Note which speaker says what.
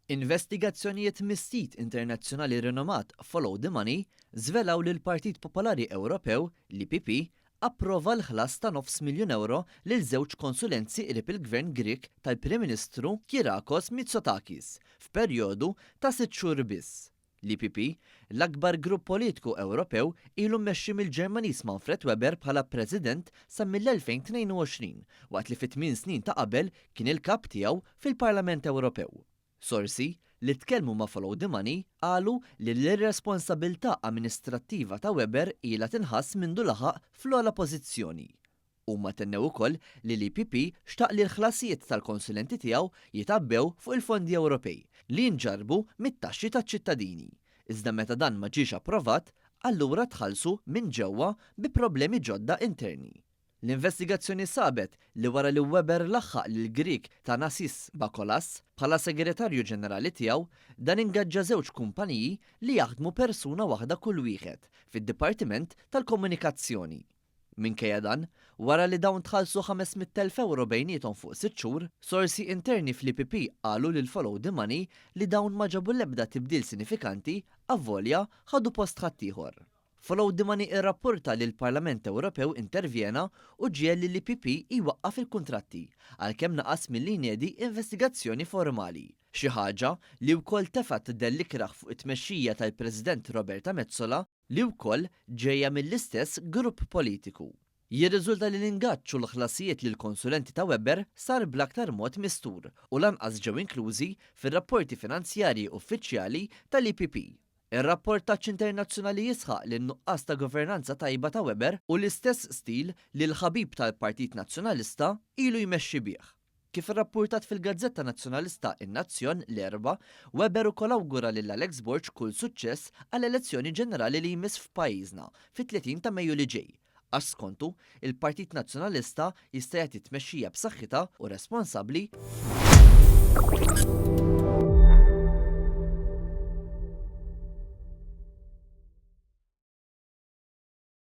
Speaker 1: Investigazzjonijiet mis-sit internazzjonali rinomat Follow the Money żvelaw li l-Partit Popolari Ewropew, l-IPP, approva l-ħlas ta' €900,000 lil żewġ konsulenzi qrib il-Gvern Grieg tal-Prim Ministru Kyriakos Mitsotakis f'perjodu ta' 6 xhur biss. L-IPP, l-akbar grupp politiku Ewropew, ilu mmexxi mill-Ġermaniż Manfred Weber bħala President sa mill-2022 waqt li fit-8 snin ta' qabel kien il-kap tiegħu fil-Parlament Ewropew. Sorsi li tkellmu ma' Follow the Money qalu li l-irresponsabilità amministrattiva ta' Weber ilha tinħass mindu laħaq fl-ogħla pożizzjoni. Huma tennew ukoll li l-IPP xtaq li l-ħlasijiet tal-konsulenti tiegħu jitabbew fuq il-fondi Ewropej li jinġarbu mit-taxxi taċ-ċittadini. Iżda meta dan ma ġiex approvat, allura tħallsu minn ġewwa bi problemi ġodda interni. L-investigazzjoni sabet li wara li Weber laħħaq lil Grieg Thanasis Bakolas bħala segretarju ġenerali tiegħu dan ingaġġa żewġ kumpaniji li jaħdmu persuna waħda kull wieħed fid-Dipartiment tal-Komunikazzjoni. Minkejja dan, wara li dawn tħallsu €500,000 bejniethom fuq 6 xhur, sorsi interni fl-IPP qalu lil Follow the Money li dawn ma ġabu l-ebda tibdil sinifikanti avvolja ħadu post ħaddieħor. Follow the Money irrapporta li l-Parlament Ewropew intervjena u ġiel li l-IPP iwaqqaf il-kuntratti għalkemm naqas milli jniedi investigazzjoni formali. Xi ħaġa li wkoll tefat tiddellikraħ fuq it-tmexxija tal-President Roberta Metsola li wkoll ġejja mill-istess grupp politiku. Jirriżulta li l-ingaġġ u l-ħlasijiet lill konsulenti ta' Weber sar bl-aktar mod mistur u lanqas ġew inklużi fir-rapporti finanzjarji uffiċjali tal-IPP. Ir-rapportaġġ internazzjonali jisħaq li n-nuqqas ta' governanza tajba ta' Weber u l-istess stil li l-ħabib tal-Partit Nazzjonalista ilu jmexxi bih. Kif irrappurtat fil-Gazzetta Nazzjonalista In-Nazzjon l-erba', Weber ukoll awgura lil Alex Borg kull suċċess għall-elezzjoni ġenerali li jmiss f'pajjiżna fit-30 ta' Mejju li ġej. Għax skontu, il-Partit Nazzjonalista jista' jagħti tmexxija b'saħħitha u responsabbli